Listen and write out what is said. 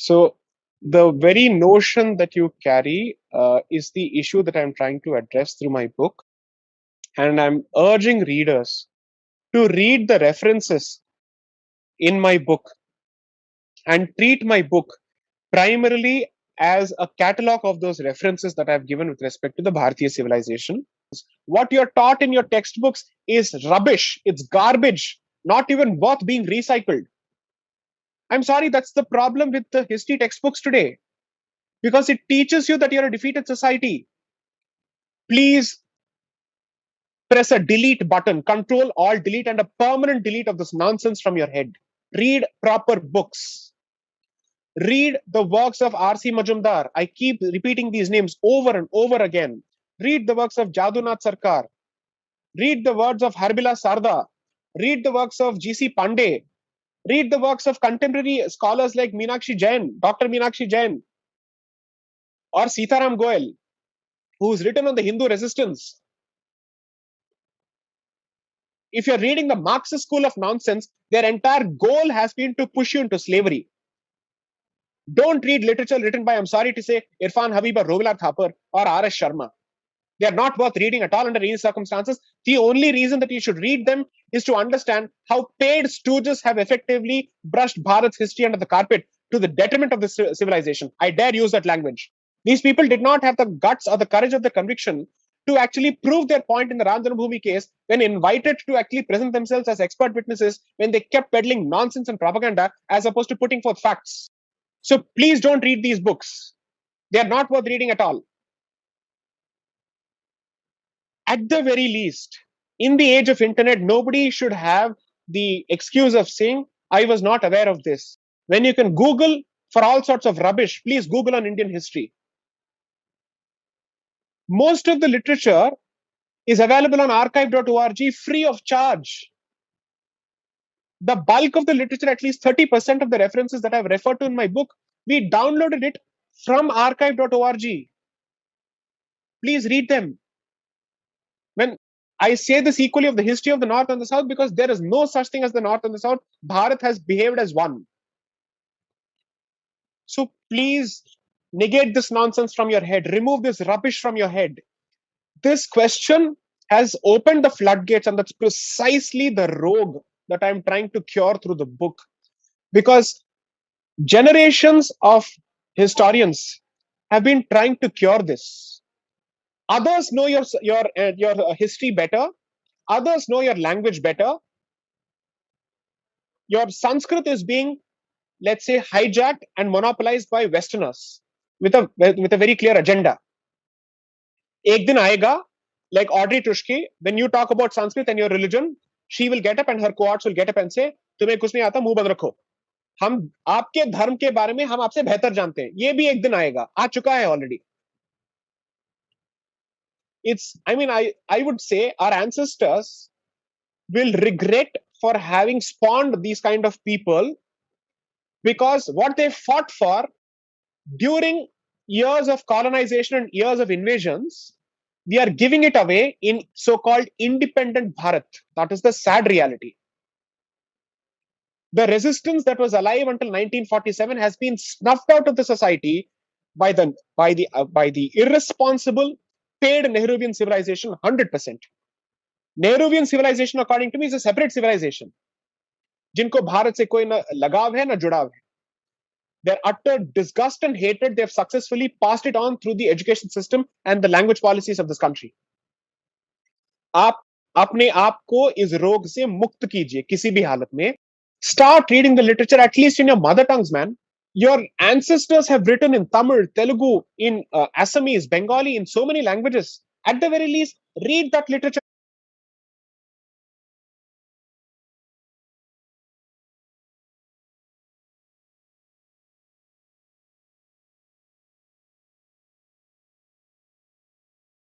So the very notion that you carry is the issue that I'm trying to address through my book. And I'm urging readers to read the references in my book and treat my book primarily as a catalog of those references that I've given with respect to the Bharatiya civilization. What you're taught in your textbooks is rubbish, it's garbage, not even worth being recycled. I'm sorry, that's the problem with the history textbooks today, because it teaches you that you're a defeated society. Please press a delete button, control, alt, delete, and a permanent delete of this nonsense from your head. Read proper books. Read the works of R.C. Majumdar. I keep repeating these names over and over again. Read the works of Jadunath Sarkar. Read the words of Harbila Sarda. Read the works of G.C. Pandey. Read the works of contemporary scholars like Meenakshi Jain, Dr. Meenakshi Jain, or Sitaram Goel, who's written on the Hindu resistance. If you're reading the Marxist school of nonsense, their entire goal has been to push you into slavery. Don't read literature written by, I'm sorry to say, Irfan Habib or Rovilar Thapar or R.S. Sharma. They are not worth reading at all under any circumstances. The only reason that you should read them is to understand how paid stooges have effectively brushed Bharat's history under the carpet to the detriment of the civilization. I dare use that language. These people did not have the guts or the courage of the conviction to actually prove their point in the Ram Janmabhoomi case when invited to actually present themselves as expert witnesses, when they kept peddling nonsense and propaganda as opposed to putting forth facts. So please don't read these books. They are not worth reading at all. At the very least, in the age of internet, nobody should have the excuse of saying, I was not aware of this. When you can Google for all sorts of rubbish, please Google on Indian history. Most of the literature is available on archive.org free of charge. The bulk of the literature, at least 30% of the references that I've referred to in my book, we downloaded it from archive.org. Please read them. When I say this equally of the history of the North and the South, because there is no such thing as the North and the South. Bharat has behaved as one. So please negate this nonsense from your head. Remove this rubbish from your head. This question has opened the floodgates, and that's precisely the rogue that I'm trying to cure through the book. Because generations of historians have been trying to cure this. Others know your history better. Others know your language better. Your Sanskrit is being, let's say, hijacked and monopolized by Westerners with a very clear agenda. Ek din aayega, like Audrey Tushki, when you talk about Sanskrit and your religion, she will get up and her cohorts will get up and say, तुम्हें कुछ नहीं आता, मुंह बंद रखो. हम आपके धर्म के बारे में हम आपसे बेहतर जानते हैं. ये भी एक दिन आएगा. आ चुका है already. I would say our ancestors will regret for having spawned these kind of people, because what they fought for during years of colonization and years of invasions, we are giving it away in so-called independent Bharat. That is the sad reality. The resistance that was alive until 1947 has been snuffed out of the society by the irresponsible, paid Nehruvian civilization 100%. Nehruvian civilization, according to me, is a separate civilization. जिनको भारत से कोई न लगाव है न जुड़ाव है. Their utter disgust and hatred, they have successfully passed it on through the education system and the language policies of this country. आप अपने आप को इस रोग से मुक्त कीजिए किसी भी हालत में. Start reading the literature at least in your mother tongues, man. Your ancestors have written in Tamil, Telugu, in Assamese, Bengali, in so many languages. At the very least, read that literature.